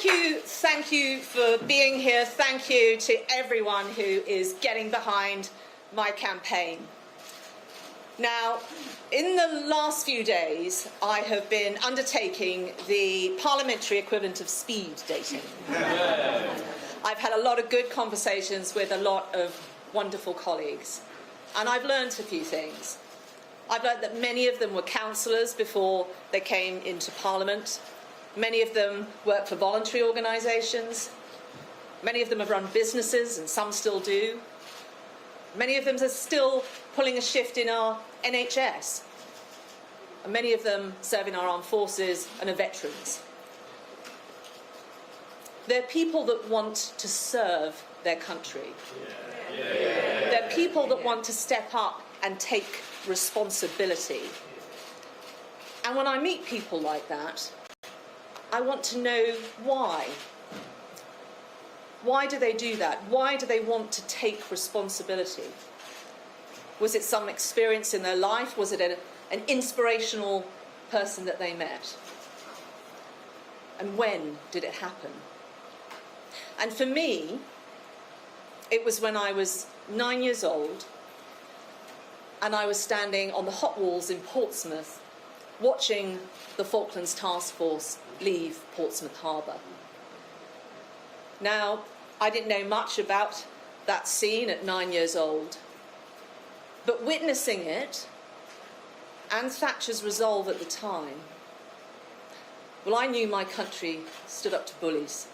Thank you for being here. Thank you to everyone who is getting behind my campaign. Now, in the last few days, I have been undertaking the parliamentary equivalent of speed dating. I've had a lot of good conversations with a lot of wonderful colleagues, and I've learned a few things. I've learned that many of them were councillors before they came into Parliament. Many of them work for voluntary organisations. Many of them have run businesses, and some still do. Many of them are still pulling a shift in our NHS. And many of them serve in our armed forces and are veterans. They're people that want to serve their country. They're people that want to step up and take responsibility. And when I meet people like that, I want to know why. Why do they do that? Why do they want to take responsibility? Was it some experience in their life? Was it an inspirational person that they met? And when did it happen? And for me, it was when I was 9 years old and I was standing on the hot walls in Portsmouth watching the Falklands Task Force leave Portsmouth Harbour. Now, I didn't know much about that scene at 9 years old, but witnessing it and Thatcher's resolve at the time, well, I knew my country stood up to bullies.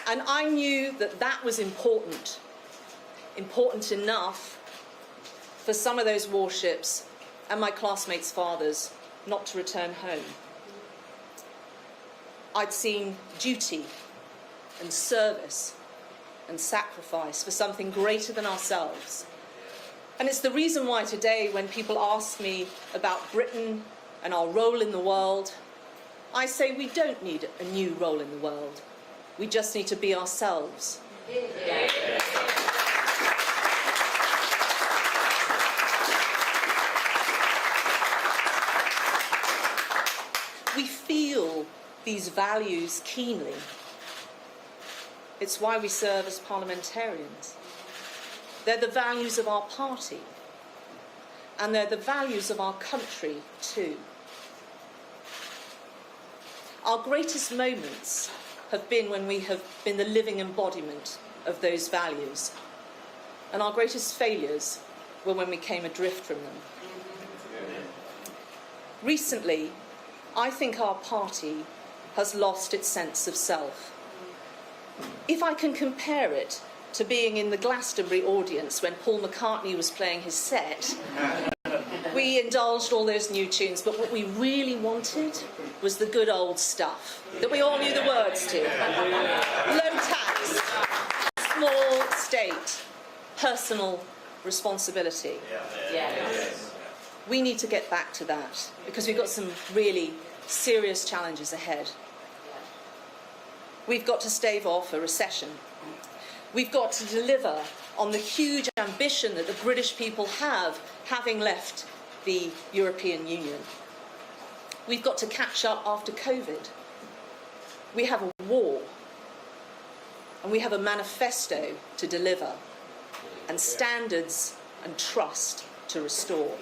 And I knew that that was important enough for some of those warships and my classmates' fathers not to return home. I'd seen duty and service and sacrifice for something greater than ourselves. And it's the reason why today, when people ask me about Britain and our role in the world, I say we don't need a new role in the world. We just need to be ourselves. We feel these values keenly. It's why we serve as parliamentarians. They're the values of our party, and they're the values of our country too. Our greatest moments have been when we have been the living embodiment of those values, and our greatest failures were when we came adrift from them. Recently, I think our party has lost its sense of self. If I can compare it to being in the Glastonbury audience when Paul McCartney was playing his set, we indulged all those new tunes, but what we really wanted was the good old stuff that we all knew the words to. Low tax, small state, personal responsibility. We need to get back to that because we've got some really serious challenges ahead. We've got to stave off a recession. We've got to deliver on the huge ambition that the British people have, having left the European Union. We've got to catch up after COVID. We have a war, and we have a manifesto to deliver, and standards and trust to restore.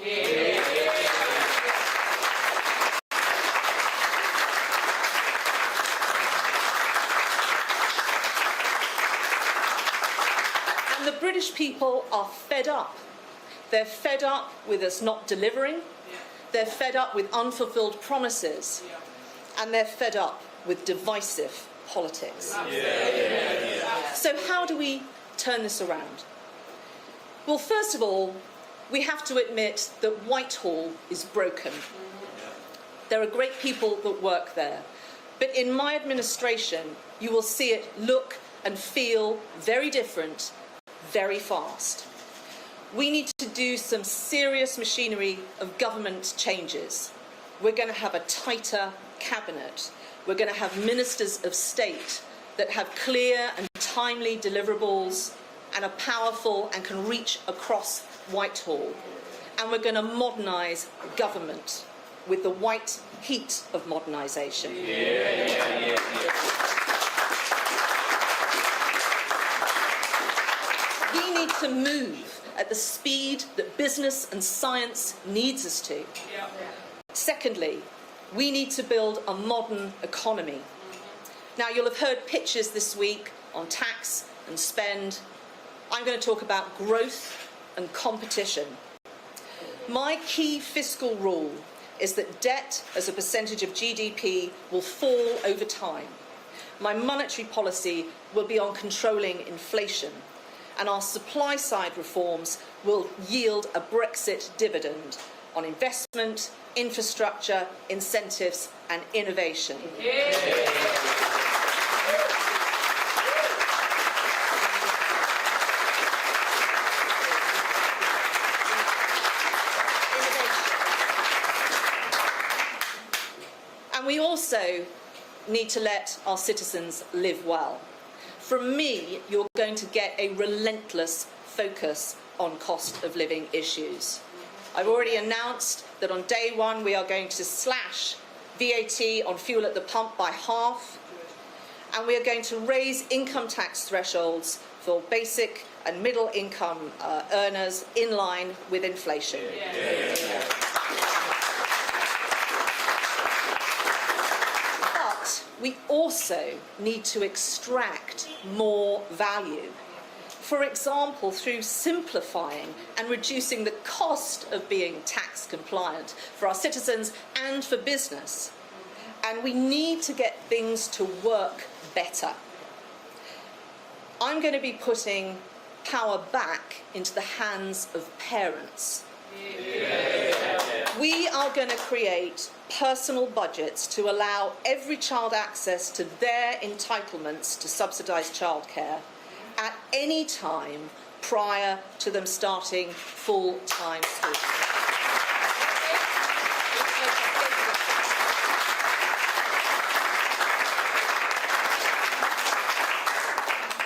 And the British people are fed up. They're fed up with us not delivering. They're fed up with unfulfilled promises. And they're fed up with divisive politics. So how do we turn this around? Well, first of all, we have to admit that Whitehall is broken. There are great people that work there. But in my administration, you will see it look and feel very different, very fast. We need to do some serious machinery of government changes. We're going to have a tighter cabinet. We're going to have ministers of state that have clear and timely deliverables and are powerful and can reach across Whitehall. And we're going to modernise government with the white heat of modernisation. We need to move at the speed that business and science needs us to. Secondly, we need to build a modern economy. Now, you'll have heard pitches this week on tax and spend. I'm going to talk about growth and competition. My key fiscal rule is that debt as a percentage of GDP will fall over time. My monetary policy will be on controlling inflation, and our supply side reforms will yield a Brexit dividend on investment, infrastructure, incentives and innovation. And we also need to let our citizens live well. From me, you're going to get a relentless focus on cost of living issues. I've already announced that on day one we are going to slash VAT on fuel at the pump by half, and we are going to raise income tax thresholds for basic and middle income earners in line with inflation. But we also need to extract more value. For example, through simplifying and reducing the cost of being tax compliant for our citizens and for business. And we need to get things to work better. I'm going to be putting power back into the hands of parents. We are going to create personal budgets to allow every child access to their entitlements to subsidised childcare at any time prior to them starting full-time school.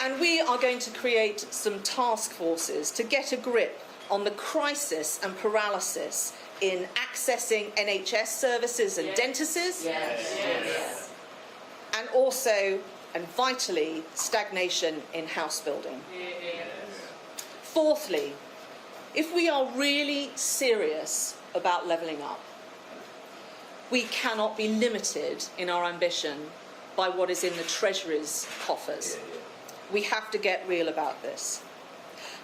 And we are going to create some task forces to get a grip on the crisis and paralysis in accessing NHS services and dentists, and also, and vitally, stagnation in house building. Fourthly, if we are really serious about levelling up, we cannot be limited in our ambition by what is in the Treasury's coffers. We have to get real about this.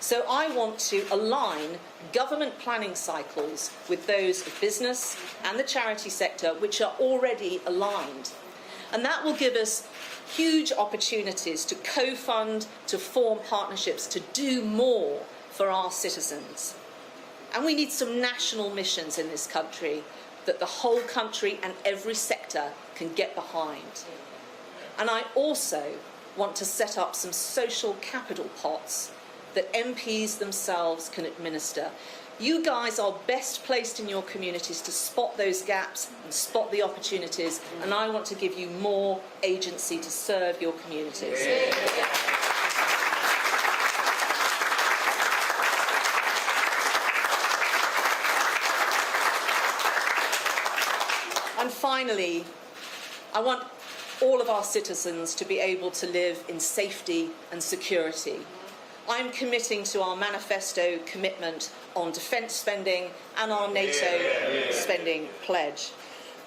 So I want to align government planning cycles with those of business and the charity sector, which are already aligned. And that will give us huge opportunities to co-fund, to form partnerships, to do more for our citizens. And we need some national missions in this country that the whole country and every sector can get behind. And I also want to set up some social capital pots that MPs themselves can administer. You guys are best placed in your communities to spot those gaps and spot the opportunities, and I want to give you more agency to serve your communities. And finally, I want all of our citizens to be able to live in safety and security. I'm committing to our manifesto commitment on defence spending and our NATO spending pledge.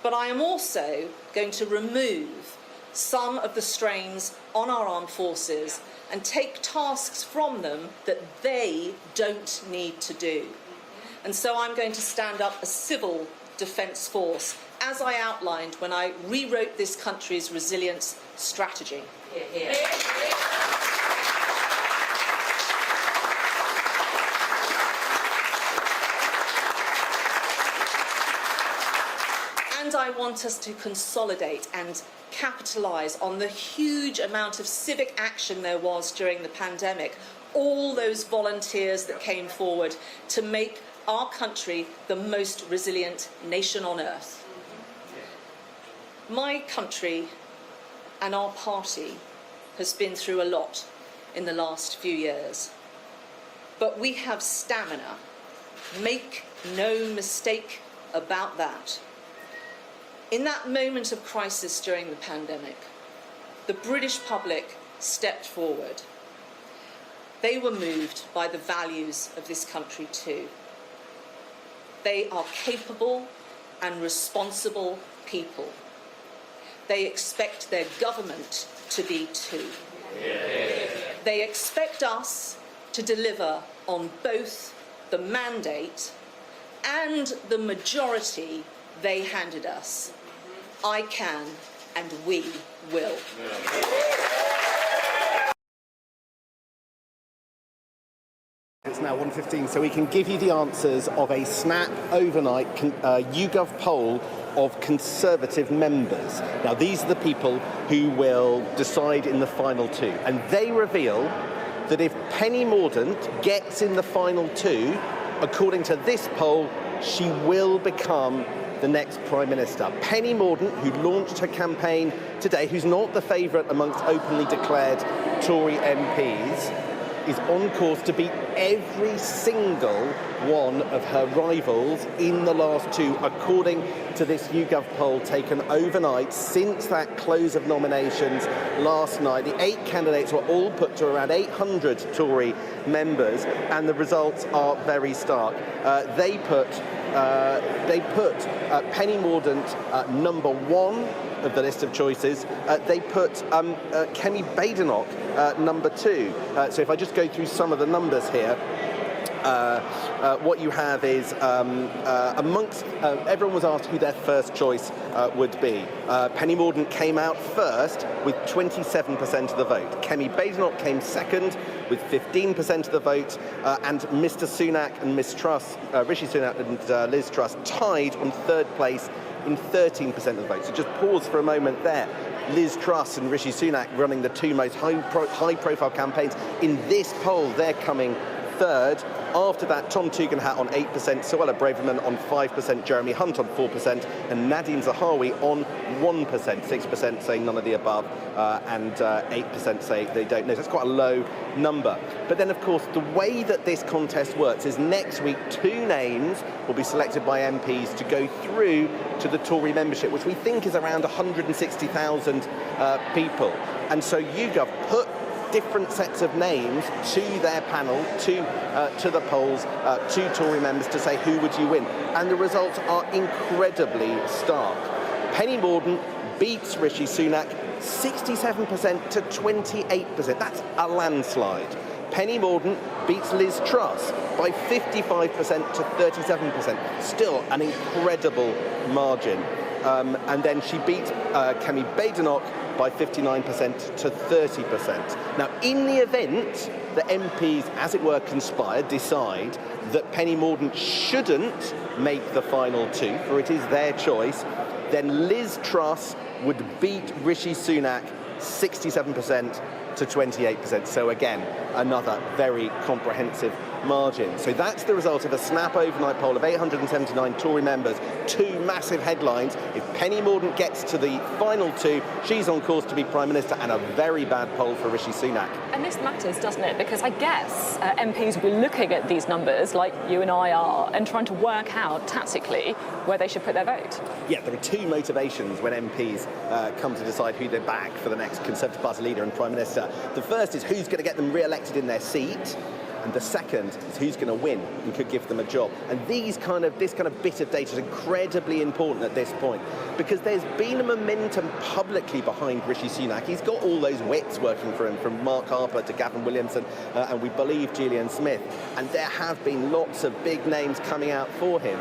But I am also going to remove some of the strains on our armed forces and take tasks from them that they don't need to do. And so I'm going to stand up a civil defence force, as I outlined when I rewrote this country's resilience strategy. And I want us to consolidate and capitalise on the huge amount of civic action there was during the pandemic, all those volunteers that came forward to make our country the most resilient nation on earth. My country and our party has been through a lot in the last few years, but we have stamina Make no mistake about that. In that moment of crisis during the pandemic, the British public stepped forward. They were moved by the values of this country too. They are capable and responsible people. They expect their government to be too. Yeah. They expect us to deliver on both the mandate and the majority they handed us. I can and we will. It's now 1:15, so we can give you the answers of a snap overnight YouGov poll of Conservative members. Now, these are the people who will decide in the final two, and they reveal that if Penny Mordaunt gets in the final two, according to this poll, she will become the next Prime Minister. Penny Mordaunt, who launched her campaign today, who's not the favourite amongst openly declared Tory MPs, is on course to beat every single one of her rivals in the last two, according to this YouGov poll taken overnight since that close of nominations last night. The 8 candidates were all put to around 800 Tory members, and the results are very stark. They put Penny Mordaunt number one of the list of choices. They put Kemi Badenoch number two. So if I just go through some of the numbers here, what you have is amongst everyone was asked who their first choice would be. Penny Mordaunt came out first with 27% of the vote. Kemi Badenoch came second with 15% of the vote, and Mr. Sunak and Miss Truss, Rishi Sunak and Liz Truss, tied on third place in 13% of the vote. So just pause for a moment there. Liz Truss and Rishi Sunak running the two most high-profile campaigns. In this poll, they're coming third. After that, Tom Tugendhat on 8%, Suella Braverman on 5%, Jeremy Hunt on 4%, and Nadine Zahawi on 1%. 6% saying none of the above, and 8% say they don't know. So that's quite a low number. But then, of course, the way that this contest works is next week, 2 names will be selected by MPs to go through to the Tory membership, which we think is around 160,000 people. And so YouGov put different sets of names to their panel, to the polls, to Tory members to say who would you win. And the results are incredibly stark. Penny Mordaunt beats Rishi Sunak 67% to 28%. That's a landslide. Penny Mordaunt beats Liz Truss by 55% to 37%. Still an incredible margin. And then she beat Kemi Badenoch by 59% to 30%. Now, in the event that MPs, as it were, conspire, decide that Penny Mordaunt shouldn't make the final two, for it is their choice, then Liz Truss would beat Rishi Sunak 67% to 28%. So again, another very comprehensive margin. So that's the result of a snap overnight poll of 879 Tory members, 2 massive headlines. If Penny Mordaunt gets to the final 2, she's on course to be Prime Minister, and a very bad poll for Rishi Sunak. And this matters, doesn't it? Because I guess MPs will be looking at these numbers, like you and I are, and trying to work out tactically where they should put their vote. Yeah, there are 2 motivations when MPs come to decide who they back for the next Conservative Party leader and Prime Minister. The first is who's going to get them re-elected in their seat, and the second is who's going to win and could give them a job. And this kind of bit of data is incredibly important at this point, because there's been a momentum publicly behind Rishi Sunak. He's got all those wits working for him, from Mark Harper to Gavin Williamson, and we believe Gillian Smith. And there have been lots of big names coming out for him.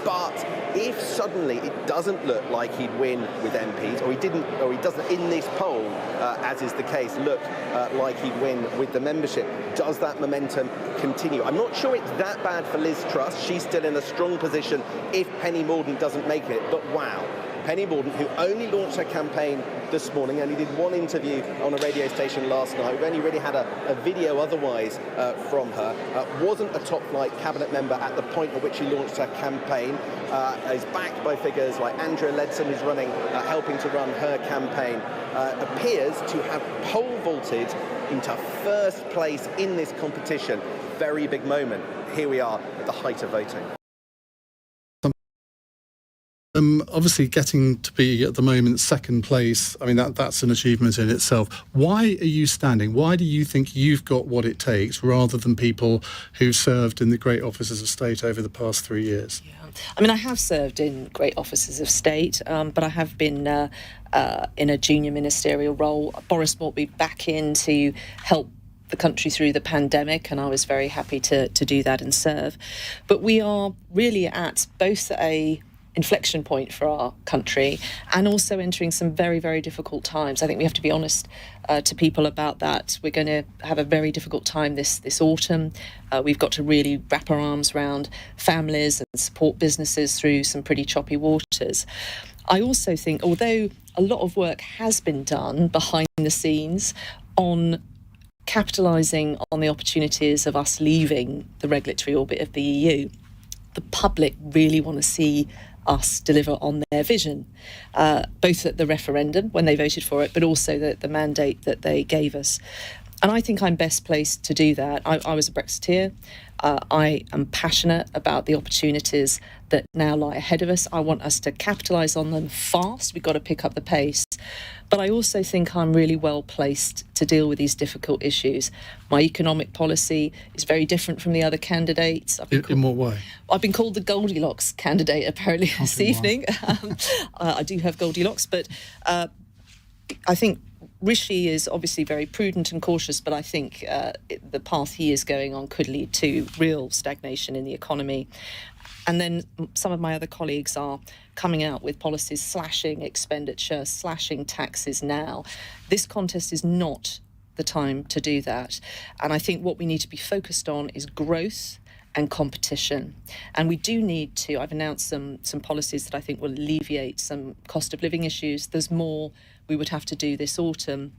But if suddenly it doesn't look like he'd win with MPs, or he doesn't in this poll, as is the case, look like he'd win with the membership, does that momentum continue? I'm not sure it's that bad for Liz Truss. She's still in a strong position if Penny Mordaunt doesn't make it. But wow, Penny Mordaunt, who only launched her campaign this morning, only did 1 interview on a radio station last night. We've only really had a video otherwise from her. Wasn't a top-flight cabinet member at the point at which she launched her campaign. Is backed by figures like Andrea Leadsom, who's helping to run her campaign. Appears to have pole vaulted into first place in this competition. Very big moment here we are at the height of voting. Obviously, getting to be at the moment second place, I mean, that's an achievement in itself. Why are you standing? Why do you think you've got what it takes rather than people who've served in the great offices of state over the past 3 years? Yeah. I mean, I have served in great offices of state, but I have been in a junior ministerial role. Boris brought me back in to help the country through the pandemic, and I was very happy to do that and serve. But we are really at both a inflection point for our country and also entering some very, very difficult times. I think we have to be honest to people about that. We're going to have a very difficult time this autumn. We've got to really wrap our arms around families and support businesses through some pretty choppy waters. I also think, although a lot of work has been done behind the scenes on capitalising on the opportunities of us leaving the regulatory orbit of the EU, the public really want to see us deliver on their vision, both at the referendum when they voted for it, but also the mandate that they gave us. And I think I'm best placed to do that. I was a Brexiteer. I am passionate about the opportunities that now lie ahead of us. I want us to capitalise on them fast. We've got to pick up the pace. But I also think I'm really well placed to deal with these difficult issues. My economic policy is very different from the other candidates. In what way? I've been called the Goldilocks candidate apparently this evening. I do have Goldilocks, but I think Rishi is obviously very prudent and cautious, but I think the path he is going on could lead to real stagnation in the economy. And then some of my other colleagues are coming out with policies slashing expenditure, slashing taxes now. This contest is not the time to do that. And I think what we need to be focused on is growth and competition. And we do need to, I've announced some policies that I think will alleviate some cost of living issues. There's more we would have to do this autumn.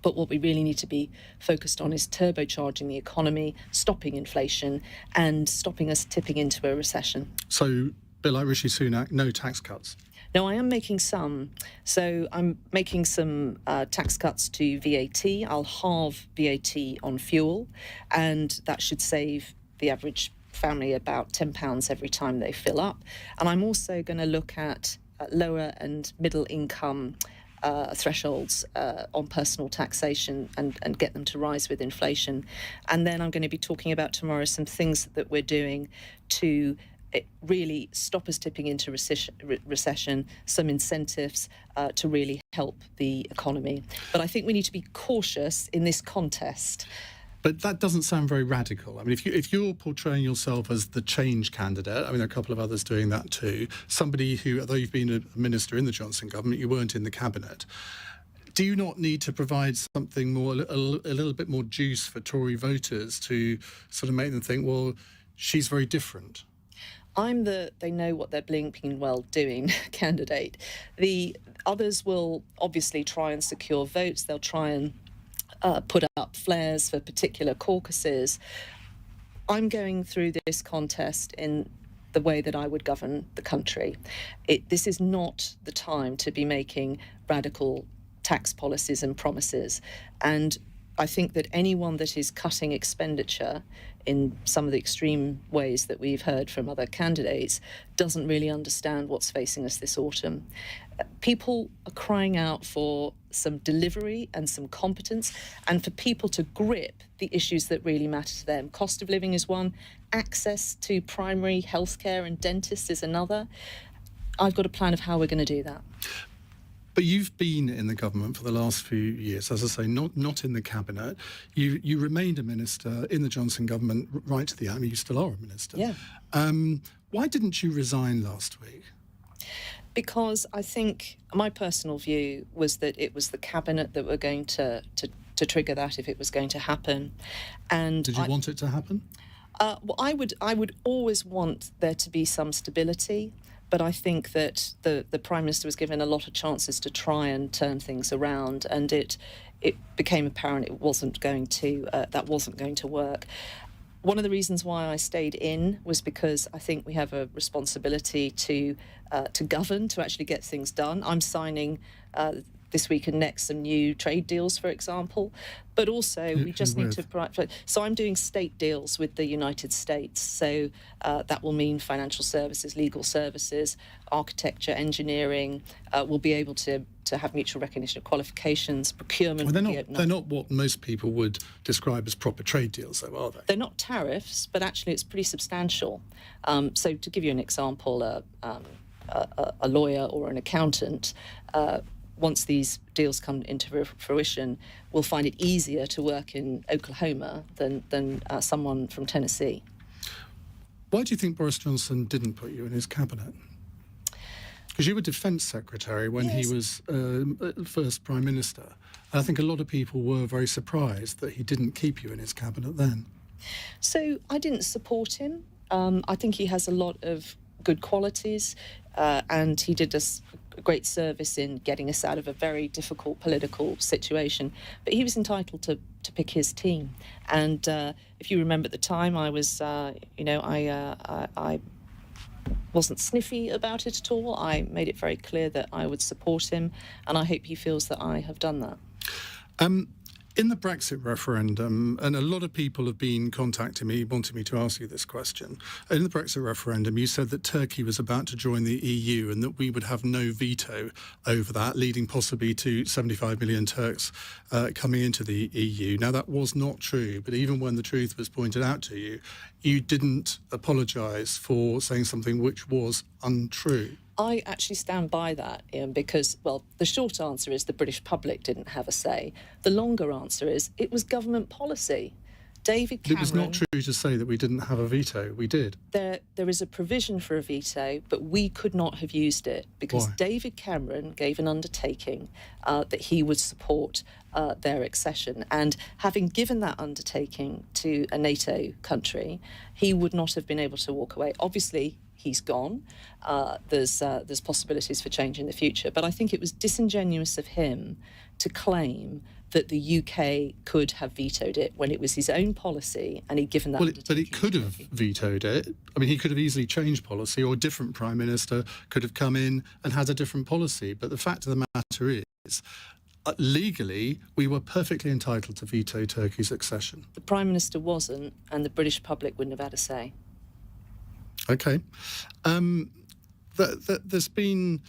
But what we really need to be focused on is turbocharging the economy, stopping inflation, and stopping us tipping into a recession. So, a bit like Rishi Sunak, no tax cuts? No, I am making some. So I'm making some tax cuts to VAT. I'll halve VAT on fuel, and that should save the average family about £10 every time they fill up. And I'm also going to look at lower and middle income thresholds on personal taxation and get them to rise with inflation. And then I'm going to be talking about tomorrow some things that we're doing to really stop us tipping into recession, some incentives to really help the economy. But I think we need to be cautious in this contest. But that doesn't sound very radical. I mean, if you're portraying yourself as the change candidate, I mean, there are a couple of others doing that too, somebody who, although you've been a minister in the Johnson government, you weren't in the cabinet. Do you not need to provide something more, a little bit more juice for Tory voters to sort of make them think, well, she's very different? I'm the they know what they're blinking well doing candidate. The others will obviously try and secure votes. They'll try and put up flares for particular caucuses. I'm going through this contest in the way that I would govern the country. This is not the time to be making radical tax policies and promises. And I think that anyone that is cutting expenditure in some of the extreme ways that we've heard from other candidates doesn't really understand what's facing us this autumn. People are crying out for some delivery and some competence, and for people to grip the issues that really matter to them. Cost of living is one, access to primary healthcare and dentists is another. I've got a plan of how we're going to do that. But you've been in the government for the last few years, as I say, not in the cabinet. You remained a minister in the Johnson government right to the end. I mean, you still are a minister. Yeah. Why didn't you resign last week? Because I think my personal view was that it was the cabinet that were going to trigger that if it was going to happen. And did you want it to happen? Well, I would always want there to be some stability. But I think that the Prime Minister was given a lot of chances to try and turn things around, and it became apparent that wasn't going to work. One of the reasons why I stayed in was because I think we have a responsibility to govern, to actually get things done. I'm signing this week and next some new trade deals, for example. But also, we just need to... So I'm doing state deals with the United States. So that will mean financial services, legal services, architecture, engineering. We'll be able to have mutual recognition of qualifications, procurement... Well, they're not what most people would describe as proper trade deals, though, are they? They're not tariffs, but actually it's pretty substantial. So to give you an example, a lawyer or an accountant... once these deals come into fruition, will find it easier to work in Oklahoma than someone from Tennessee. Why do you think Boris Johnson didn't put you in his cabinet? Because you were Defence Secretary when he was first Prime Minister. And I think a lot of people were very surprised that he didn't keep you in his cabinet then. So I didn't support him. I think he has a lot of good qualities, and he did us a great service in getting us out of a very difficult political situation. But he was entitled to pick his team. And if you remember at the time, I was, I wasn't sniffy about it at all. I made it very clear that I would support him, and I hope he feels that I have done that. In the Brexit referendum, and a lot of people have been contacting me, wanting me to ask you this question. In the Brexit referendum, you said that Turkey was about to join the EU and that we would have no veto over that, leading possibly to 75 million Turks coming into the EU. Now, that was not true, but even when the truth was pointed out to you, you didn't apologise for saying something which was untrue. I actually stand by that, Ian, because, well, the short answer is the British public didn't have a say. The longer answer is it was government policy. David Cameron... It was not true to say that we didn't have a veto. We did. There is a provision for a veto, but we could not have used it because Why? David Cameron gave an undertaking that he would support their accession. And having given that undertaking to a NATO country, he would not have been able to walk away. Obviously, he's gone. There's possibilities for change in the future. But I think it was disingenuous of him to claim that the UK could have vetoed it when it was his own policy and he'd given that undertaking. But it could have vetoed it. I mean, he could have easily changed policy, or a different Prime Minister could have come in and had a different policy. But the fact of the matter is, legally, we were perfectly entitled to veto Turkey's accession. The Prime Minister wasn't, and the British public wouldn't have had a say. OK. There's been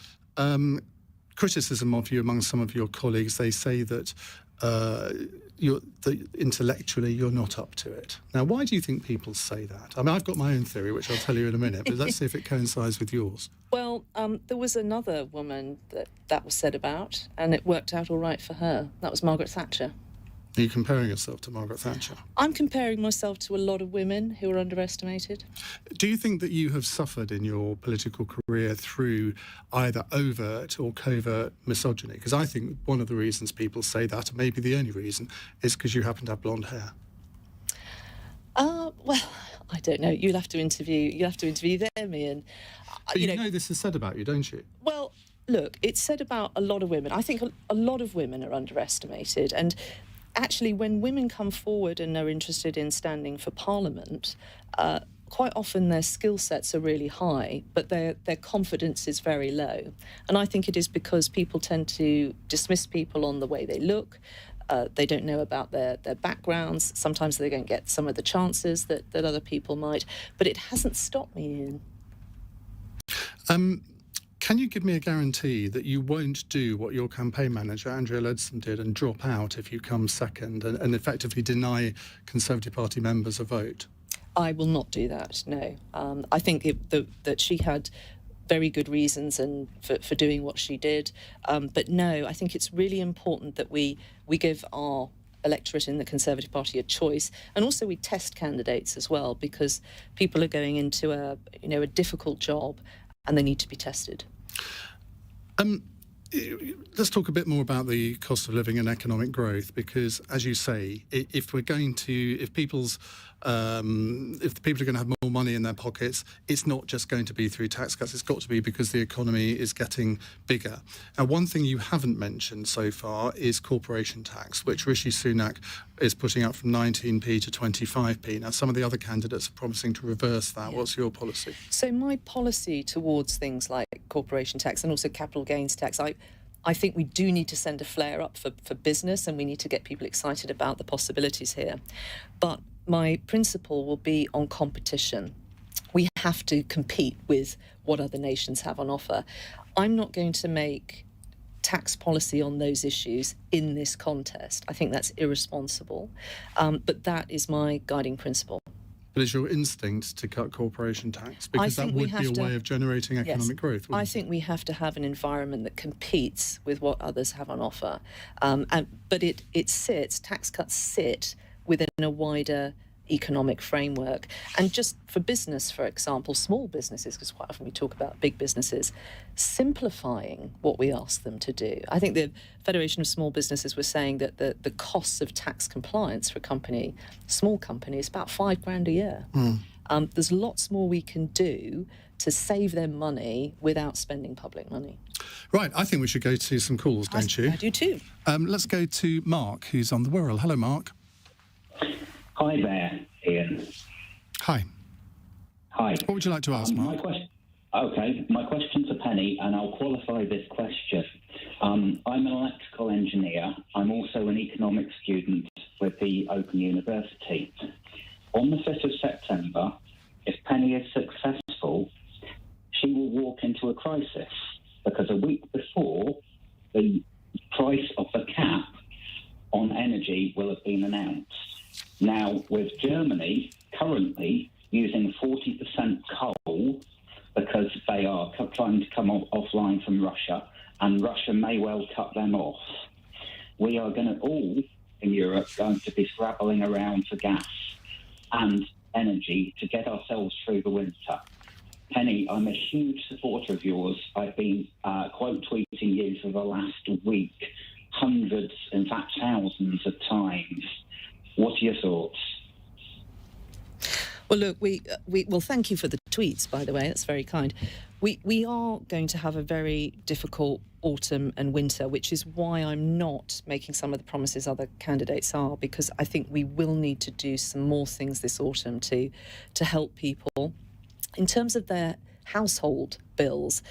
criticism of you among some of your colleagues. They say that intellectually you're not up to it. Now, why do you think people say that? I mean, I've got my own theory, which I'll tell you in a minute, but let's see if it coincides with yours. Well, there was another woman that was said about, and it worked out all right for her. That was Margaret Thatcher. Are you comparing yourself to Margaret Thatcher? I'm comparing myself to a lot of women who are underestimated. Do you think that you have suffered in your political career through either overt or covert misogyny? Because I think one of the reasons people say that, and maybe the only reason, is because you happen to have blonde hair. Well, I don't know. You'll have to interview them, Ian. But you know this is said about you, don't you? Well, look, it's said about a lot of women. I think a lot of women are underestimated, and actually, when women come forward and are interested in standing for Parliament, quite often their skill sets are really high, but their confidence is very low. And I think it is because people tend to dismiss people on the way they look. They don't know about their backgrounds. Sometimes they don't get some of the chances that other people might. But it hasn't stopped me, Ian. Can you give me a guarantee that you won't do what your campaign manager, Andrea Leadsom, did and drop out if you come second and effectively deny Conservative Party members a vote? I will not do that, no. I think that she had very good reasons for doing what she did. But no, I think it's really important that we give our electorate in the Conservative Party a choice, and also we test candidates as well, because people are going into a difficult job and they need to be tested. Let's talk a bit more about the cost of living and economic growth, because, as you say, if the people are going to have more money in their pockets, it's not just going to be through tax cuts. It's got to be because the economy is getting bigger. Now, one thing you haven't mentioned so far is corporation tax, which Rishi Sunak is putting up from 19p to 25p. Now, some of the other candidates are promising to reverse that. Yeah. What's your policy? So my policy towards things like corporation tax and also capital gains tax, I think we do need to send a flare up for business, and we need to get people excited about the possibilities here. But my principle will be on competition. We have to compete with what other nations have on offer. I'm not going to make tax policy on those issues in this contest. I think that's irresponsible, but that is my guiding principle. But is your instinct to cut corporation tax? Because that would be a way of generating economic growth, wouldn't I it? think we have to have an environment that competes with what others have on offer. But tax cuts sit within a wider economic framework. And just for business, for example, small businesses, because quite often we talk about big businesses, simplifying what we ask them to do. I think the Federation of Small Businesses was saying that the costs of tax compliance for a small company, is about $5,000 a year. There's lots more we can do to save them money without spending public money. Right, I think we should go to some calls, don't you? I do too. Let's go to Mark, who's on the Wirral. Hello, Mark. Hi there, Ian. Hi. Hi. What would you like to ask, Mark? My question to Penny, and I'll qualify this question. I'm an electrical engineer. I'm also an economics student with the Open University. On the 5th of September, if Penny is successful, she will walk into a crisis, because a week before, the price of the cap on energy will have been announced. Now, with Germany currently using 40% coal because they are trying to come offline from Russia, and Russia may well cut them off, we are going to all in Europe going to be scrabbling around for gas and energy to get ourselves through the winter. Penny, I'm a huge supporter of yours. I've been quote tweeting you for the last week, hundreds, in fact thousands of times. What are your thoughts? Well, look, well, thank you for the tweets, by the way. That's very kind. We are going to have a very difficult autumn and winter, which is why I'm not making some of the promises other candidates are, because I think we will need to do some more things this autumn to help people. In terms of their household bills,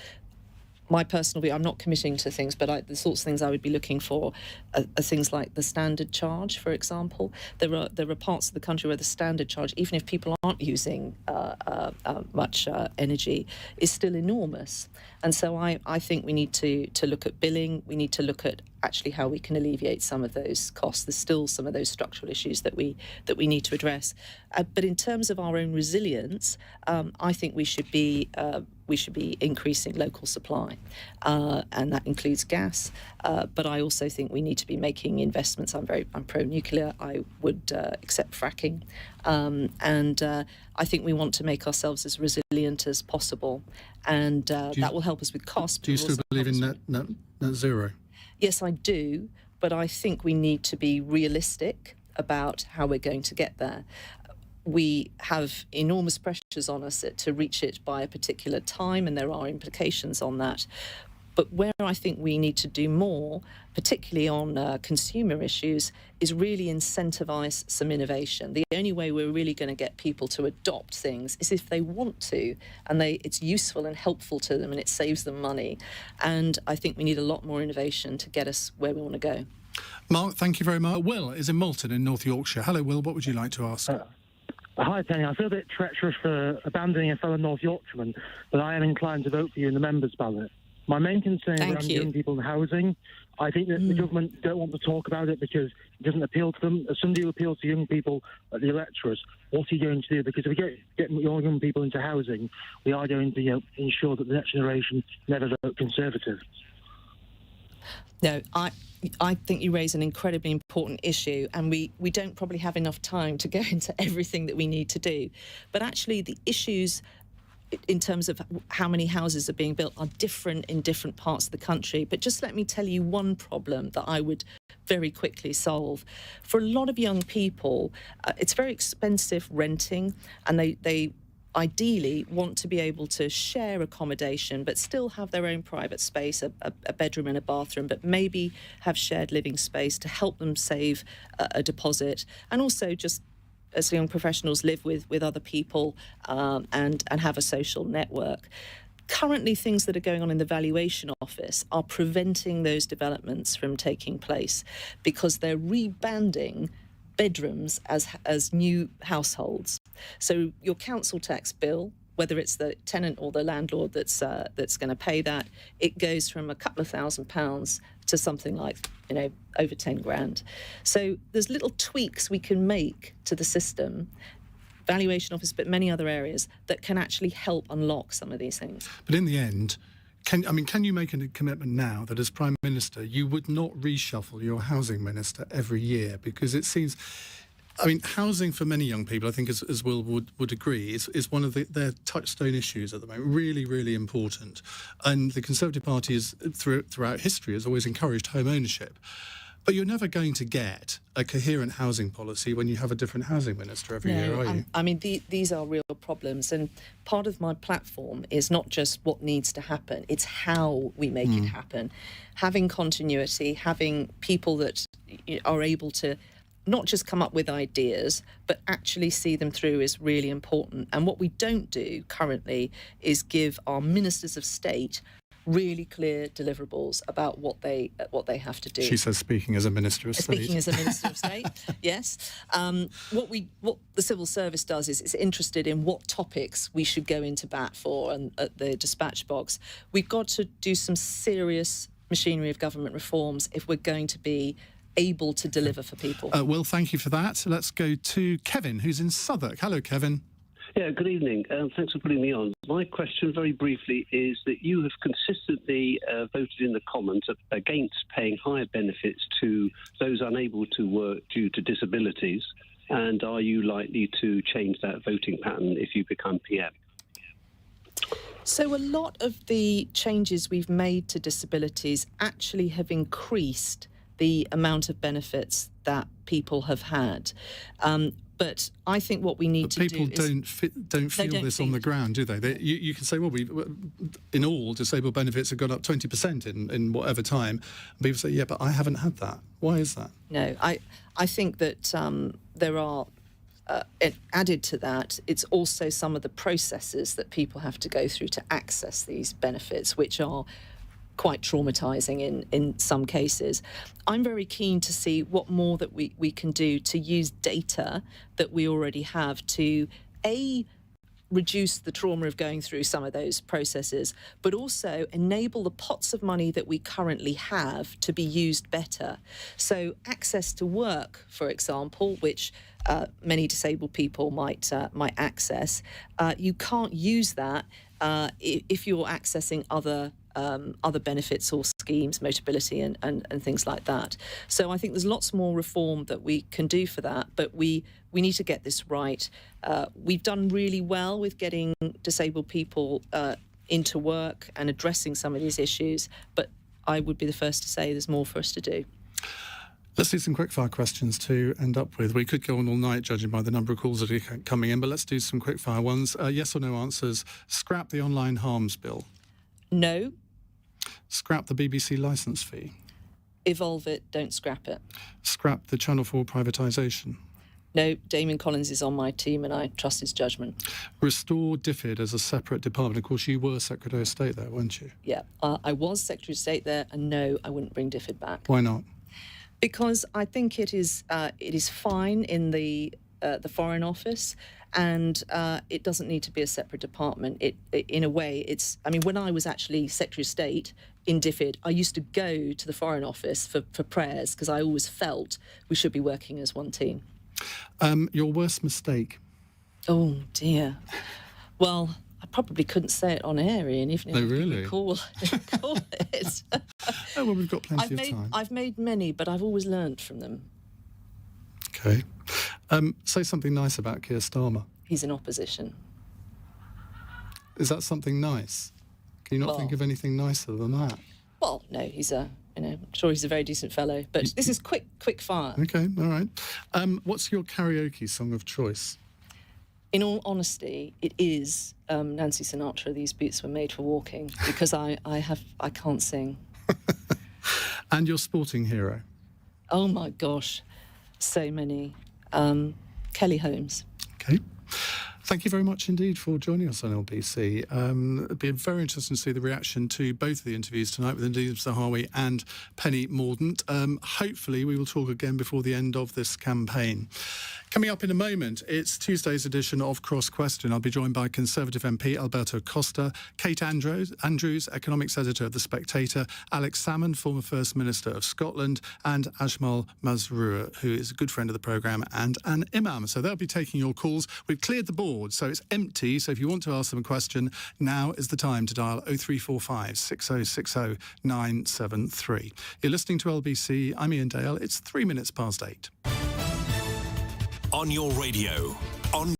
my personal view, I'm not committing to things, but the sorts of things I would be looking for are things like the standard charge, for example. There are parts of the country where the standard charge, even if people aren't using much energy, is still enormous. And so I think we need to look at billing. We need to look at actually how we can alleviate some of those costs. There's still some of those structural issues that we need to address. But in terms of our own resilience, I think we should be increasing local supply, and that includes gas. But I also think we need to be making investments. I'm pro-nuclear. I would accept fracking, and I think we want to make ourselves as resilient as possible, and that will help us with costs. Do you still believe in net zero? Yes, I do, but I think we need to be realistic about how we're going to get there. We have enormous pressures on us to reach it by a particular time, and there are implications on that. But where I think we need to do more, particularly on consumer issues, is really incentivise some innovation. The only way we're really going to get people to adopt things is if they want to, and it's useful and helpful to them, and it saves them money. And I think we need a lot more innovation to get us where we want to go. Mark, thank you very much. Will is in Malton in North Yorkshire. Hello, Will. What would you like to ask? Hi, Penny. I feel a bit treacherous for abandoning a fellow North Yorkshireman, but I am inclined to vote for you in the members' ballot. My main concern is around young people in housing. I think that the government don't want to talk about it because it doesn't appeal to them. As somebody who appeals to young people at the electorate, what are you going to do? Because if we get more young people into housing, we are going to ensure that the next generation never vote Conservative. No, I think you raise an incredibly important issue, and we don't probably have enough time to go into everything that we need to do. But actually the issues in terms of how many houses are being built are different in different parts of the country. But just let me tell you one problem that I would very quickly solve. For a lot of young people, it's very expensive renting, and they ideally want to be able to share accommodation but still have their own private space, a bedroom and a bathroom, but maybe have shared living space to help them save a deposit, and also just as young professionals live with other people and have a social network. Currently, things that are going on in the valuation office are preventing those developments from taking place because they're rebanding bedrooms as new households. So your council tax bill, whether it's the tenant or the landlord that's going to pay that, it goes from a couple of £1,000s to something like, over 10 grand. So there's little tweaks we can make to the system, valuation office, but many other areas that can actually help unlock some of these things. But in the end, can you make a commitment now that as Prime Minister you would not reshuffle your housing minister every year? Because it seems, housing for many young people, I think as Will would agree, is one of their touchstone issues at the moment, really, really important. And the Conservative Party throughout history has always encouraged home ownership. But you're never going to get a coherent housing policy when you have a different housing minister every year, are you? These are real problems. And part of my platform is not just what needs to happen, it's how we make it happen. Having continuity, having people that are able to not just come up with ideas, but actually see them through is really important. And what we don't do currently is give our ministers of state really clear deliverables about what they have to do. She says, speaking as a Minister of State. Speaking as a Minister of State, yes. What the civil service does is it's interested in what topics we should go into bat for, and at the dispatch box, we've got to do some serious machinery of government reforms if we're going to be able to deliver for people. Will, thank you for that. Let's go to Kevin, who's in Southwark. Hello, Kevin. Yeah, good evening. Thanks for putting me on. My question, very briefly, is that you have consistently voted in the Commons against paying higher benefits to those unable to work due to disabilities. And are you likely to change that voting pattern if you become PM? So a lot of the changes we've made to disabilities actually have increased the amount of benefits that people have had. But I think what we need to do is... People don't feel this on the ground, do they? You can say, well, in all, disabled benefits have gone up 20% in whatever time. And people say, yeah, but I haven't had that. Why is that? No, I think that there are... added to that, it's also some of the processes that people have to go through to access these benefits, which are quite traumatising in some cases. I'm very keen to see what more that we can do to use data that we already have to, reduce the trauma of going through some of those processes, but also enable the pots of money that we currently have to be used better. So access to work, for example, which many disabled people might access, you can't use that if you're accessing other benefits or schemes, Motability and things like that. So I think there's lots more reform that we can do for that, but we need to get this right. We've done really well with getting disabled people into work and addressing some of these issues, but I would be the first to say there's more for us to do. Let's do some quickfire questions to end up with. We could go on all night, judging by the number of calls that are coming in, but let's do some quickfire ones. Yes or no answers. Scrap the online harms bill. No. Scrap the BBC licence fee. Evolve it, don't scrap it. Scrap the Channel 4 privatisation. No, Damien Collins is on my team and I trust his judgment. Restore DFID as a separate department. Of course, you were Secretary of State there, weren't you? Yeah, I was Secretary of State there, and no, I wouldn't bring DFID back. Why not? Because I think it is fine in the Foreign Office, and it doesn't need to be a separate department. In a way, it's... I mean, when I was actually Secretary of State in DFID, I used to go to the Foreign Office for prayers because I always felt we should be working as one team. Your worst mistake? Oh, dear. Well, I probably couldn't say it on air, Ian, even if I really? Recall it. Oh, well, we've got plenty of time. I've made many, but I've always learnt from them. OK. Say something nice about Keir Starmer. He's in opposition. Is that something nice? Can you not think of anything nicer than that? Well, no, he's I'm sure he's a very decent fellow, but this is quick fire. OK, all right. What's your karaoke song of choice? In all honesty, it is Nancy Sinatra, These Boots Were Made for Walking, because I can't sing. And your sporting hero? Oh, my gosh, so many. Kelly Holmes. OK. Thank you very much indeed for joining us on LBC. It'd be very interesting to see the reaction to both of the interviews tonight with Nadeem Zahawi and Penny Mordaunt. Hopefully we will talk again before the end of this campaign. Coming up in a moment, it's Tuesday's edition of Cross Question. I'll be joined by Conservative MP Alberto Costa, Kate Andrews, Economics Editor of The Spectator, Alex Salmon, former First Minister of Scotland, and Ajmal Mazrur, who is a good friend of the programme and an imam. So they'll be taking your calls. We've cleared the board, so it's empty. So if you want to ask them a question, now is the time to dial 0345 6060 973. You're listening to LBC. I'm Ian Dale. It's 8:03. On your radio, on